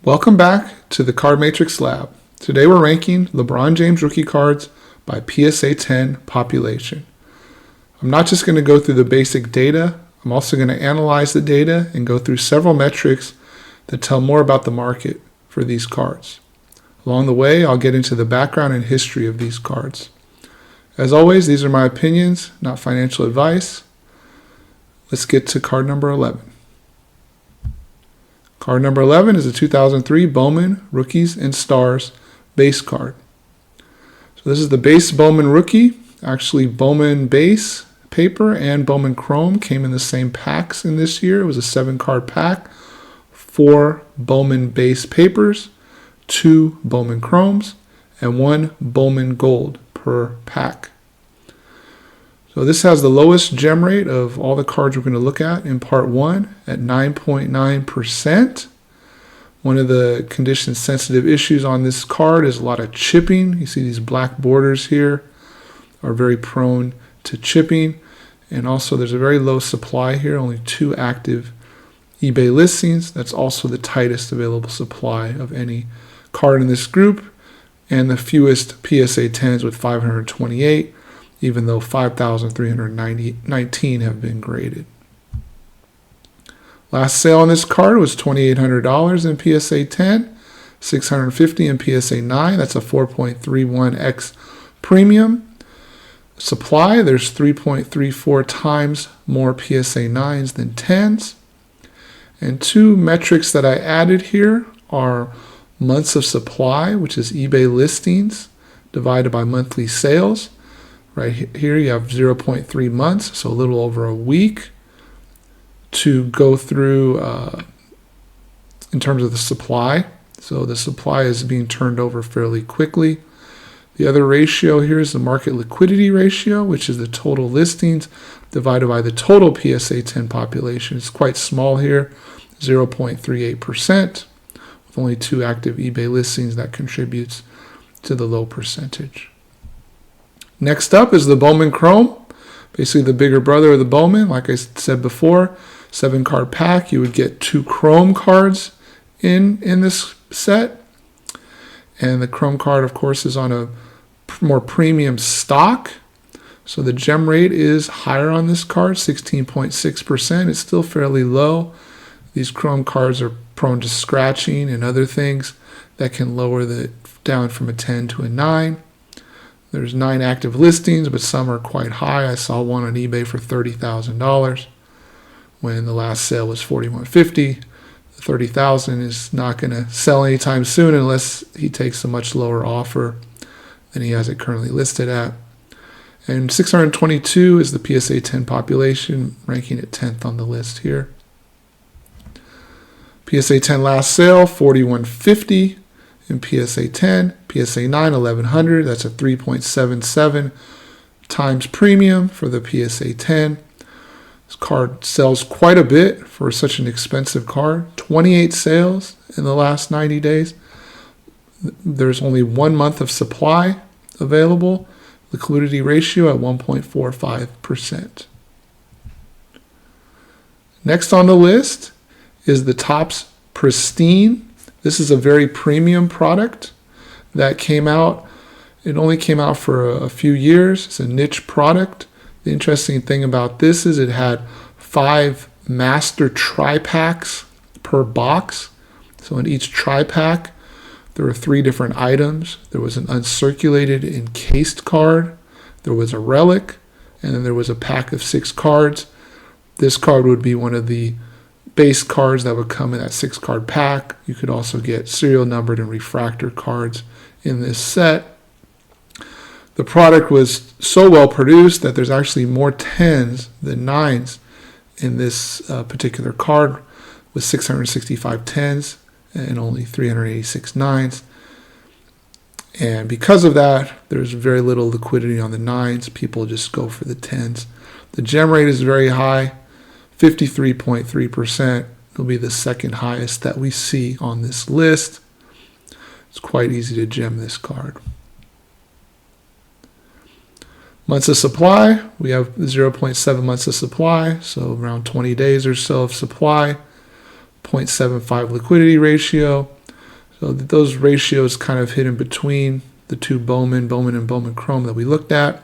Welcome back to the Card Matrix Lab. Today we're ranking LeBron James rookie cards by PSA 10 population. I'm not just going to go through the basic data, I'm also going to analyze the data and go through several metrics that tell more about the market for these cards. Along the way, I'll get into the background and history of these cards. As always, these are my opinions, not financial advice. Let's get to card number 11. Card number 11 is a 2003 Bowman Rookies and Stars base card. So this is the base Bowman rookie. Actually, Bowman base paper and Bowman chrome came in the same packs in this year. It was a 7-card pack, 4 Bowman base papers, 2 Bowman chromes, and 1 Bowman gold per pack. So this has the lowest gem rate of all the cards we're going to look at in part 1 at 9.9%. One of the condition sensitive issues on this card is a lot of chipping. You see these black borders here are very prone to chipping. And also there's a very low supply here, only 2 active eBay listings. That's also the tightest available supply of any card in this group, and the fewest PSA 10s with 528. Even though 5,319 have been graded. Last sale on this card was $2,800 in PSA 10, $650 in PSA 9. That's a 4.31x premium. Supply, there's 3.34 times more PSA 9s than 10s. And 2 metrics that I added here are months of supply, which is eBay listings, divided by monthly sales. Right here you have 0.3 months, so a little over a week to go through in terms of the supply. So the supply is being turned over fairly quickly. The other ratio here is the market liquidity ratio, which is the total listings divided by the total PSA 10 population. It's quite small here, 0.38%, with only 2 active eBay listings. That contributes to the low percentage. Next up is the Bowman Chrome, basically the bigger brother of the Bowman. Like I said before, 7-card pack. You would get 2 Chrome cards in this set. And the Chrome card, of course, is on a more premium stock. So the gem rate is higher on this card, 16.6%. It's still fairly low. These Chrome cards are prone to scratching and other things that can lower the down from a 10 to a 9. There's 9 active listings, but some are quite high. I saw one on eBay for $30,000 when the last sale was $41.50. The $30,000 is not going to sell anytime soon unless he takes a much lower offer than he has it currently listed at. And 622 is the PSA 10 population, ranking it 10th on the list here. PSA 10 last sale, $41.50. In PSA 10, PSA 9, 1100, that's a 3.77 times premium for the PSA 10. This card sells quite a bit for such an expensive card. 28 sales in the last 90 days. There's only 1 month of supply available. Liquidity ratio at 1.45%. Next on the list is the Topps Pristine. This is a very premium product that came out. It only came out for a few years. It's a niche product. The interesting thing about this is it had 5 master tri-packs per box. So in each tri-pack, there were 3 different items. There was an uncirculated encased card, there was a relic, and then there was a pack of 6 cards. This card would be one of the base cards that would come in that 6-card pack. You could also get serial numbered and refractor cards in this set. The product was so well produced that there's actually more 10s than 9s in this particular card, with 665 10s and only 386 9s. And because of that, there's very little liquidity on the 9s. People just go for the 10s. The gem rate is very high. 53.3% will be the second highest that we see on this list. It's quite easy to gem this card. Months of supply, we have 0.7 months of supply, so around 20 days or so of supply. 0.75 liquidity ratio. So those ratios kind of hit in between the two Bowman and Bowman Chrome that we looked at.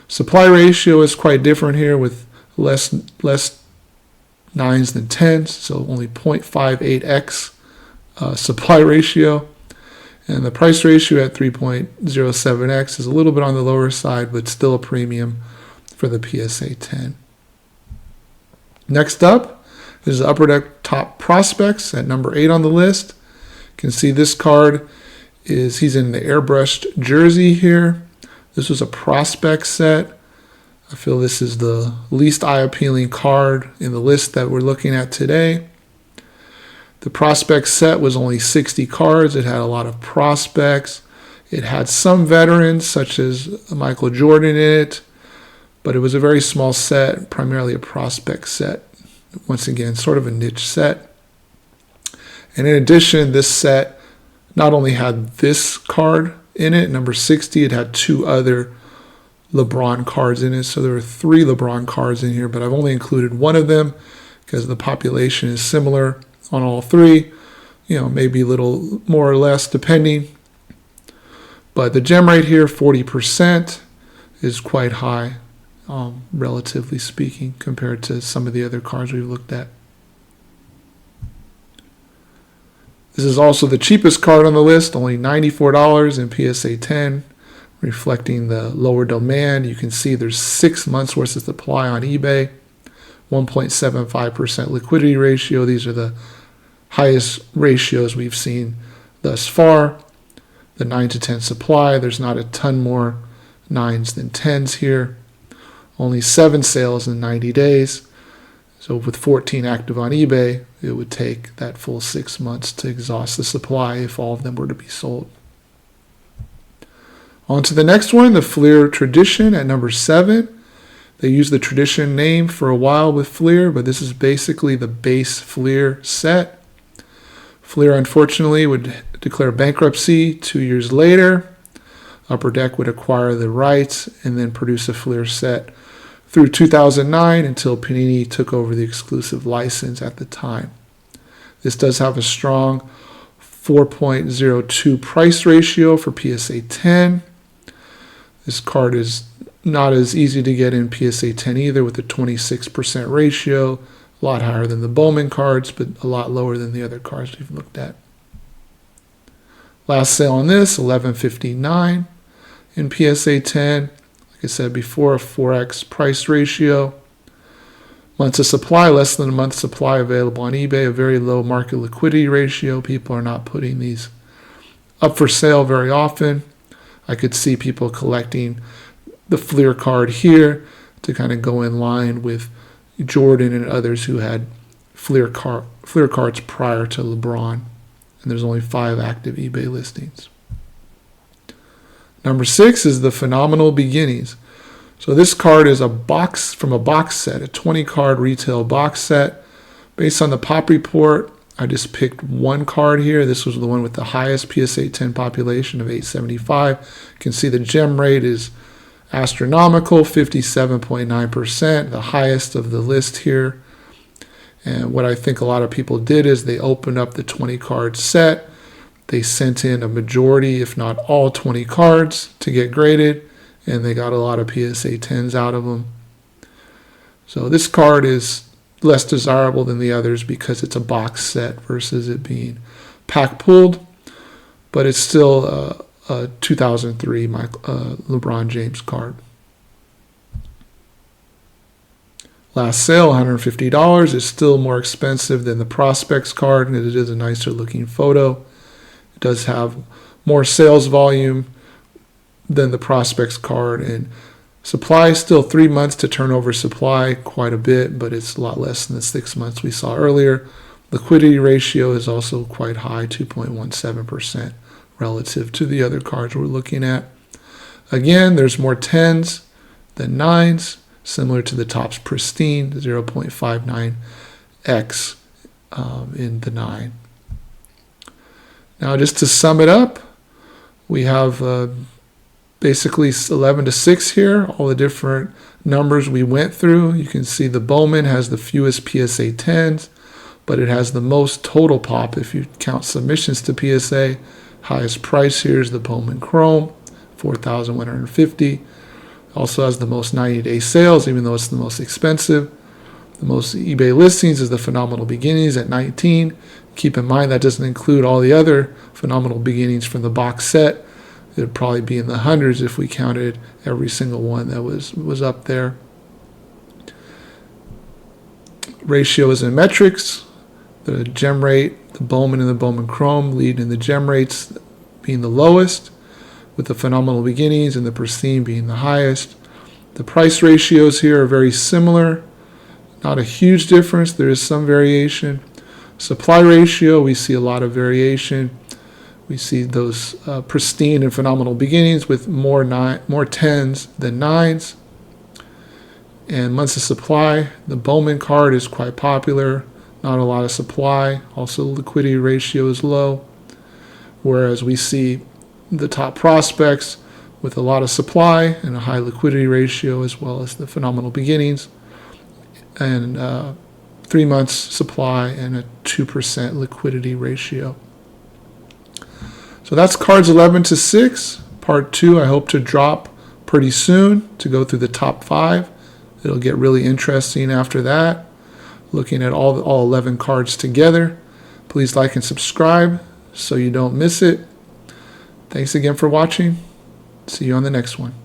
Supply ratio is quite different here with less 9s than 10s, so only 0.58x supply ratio. And the price ratio at 3.07x is a little bit on the lower side, but still a premium for the PSA 10. Next up is the Upper Deck Top Prospects at number 8 on the list. You can see this card he's in the airbrushed jersey here. This was a prospect set. I feel this is the least eye-appealing card in the list that we're looking at today. The prospect set was only 60 cards. It had a lot of prospects. It had some veterans, such as Michael Jordan, in it, but it was a very small set, primarily a prospect set. Once again, sort of a niche set. And in addition, this set not only had this card in it, number 60, it had 2 other LeBron cards in it. So there were 3 LeBron cards in here, but I've only included one of them because the population is similar on all 3, maybe a little more or less depending. But the gem rate here, 40%, is quite high, relatively speaking, compared to some of the other cards we've looked at. This is also the cheapest card on the list, only $94 in PSA 10, reflecting the lower demand. You can see there's 6 months worth of supply on eBay, 1.75% liquidity ratio. These are the highest ratios we've seen thus far. The 9 to 10 supply, there's not a ton more 9s than 10s here. Only 7 sales in 90 days. So with 14 active on eBay, it would take that full 6 months to exhaust the supply if all of them were to be sold. On to the next one, the Fleer Tradition at number 7. They used the Tradition name for a while with Fleer, but this is basically the base Fleer set. Fleer, unfortunately, would declare bankruptcy 2 years later. Upper Deck would acquire the rights and then produce a Fleer set through 2009 until Panini took over the exclusive license at the time. This does have a strong 4.02 price ratio for PSA 10. This card is not as easy to get in PSA 10 either, with a 26% ratio, a lot higher than the Bowman cards, but a lot lower than the other cards we've looked at. Last sale on this, $11.59 in PSA 10. Like I said before, a 4x price ratio. Months of supply, less than a month's supply available on eBay, a very low market liquidity ratio. People are not putting these up for sale very often. I could see people collecting the Fleer card here to kind of go in line with Jordan and others who had Fleer cards prior to LeBron. And there's only 5 active eBay listings. Number 6 is the Phenomenal Beginnings. So this card is from a box set, a 20-card retail box set. Based on the Pop Report, I just picked one card here. This was the one with the highest PSA 10 population of 875. You can see the gem rate is astronomical, 57.9%, the highest of the list here. And what I think a lot of people did is they opened up the 20-card set. They sent in a majority, if not all 20 cards to get graded, and they got a lot of PSA 10s out of them. So this card is less desirable than the others because it's a box set versus it being pack pulled, but it's still a 2003 LeBron James card. Last sale, $150. It's still more expensive than the Prospects card, and it is a nicer looking photo. It does have more sales volume than the Prospects card, and supply is still 3 months to turn over supply, quite a bit, but it's a lot less than the 6 months we saw earlier. Liquidity ratio is also quite high, 2.17% relative to the other cards we're looking at. Again, there's more 10s than 9s, similar to the Topps Pristine, 0.59x in the 9. Now, just to sum it up, we have basically 11 to 6 here, all the different numbers we went through. You can see the Bowman has the fewest PSA 10s, but it has the most total pop if you count submissions to PSA. Highest price here is the Bowman Chrome, $4,150. Also has the most 90-day sales, even though it's the most expensive. The most eBay listings is the Phenomenal Beginnings at 19. Keep in mind that doesn't include all the other Phenomenal Beginnings from the box set. It would probably be in the hundreds if we counted every single one that was up there. Ratios and metrics. The gem rate, the Bowman and the Bowman Chrome lead in the gem rates being the lowest, with the Phenomenal Beginnings and the Pristine being the highest. The price ratios here are very similar. Not a huge difference. There is some variation. Supply ratio, we see a lot of variation. We see those Pristine and Phenomenal Beginnings with more 10s than 9s. And months of supply, the Bowman card is quite popular. Not a lot of supply. Also, liquidity ratio is low. Whereas we see the top prospects with a lot of supply and a high liquidity ratio, as well as the Phenomenal Beginnings, and 3 months supply and a 2% liquidity ratio. So that's cards 11 to 6. Part 2 I hope to drop pretty soon to go through the top 5. It'll get really interesting after that, looking at all 11 cards together. Please like and subscribe so you don't miss it. Thanks again for watching. See you on the next one.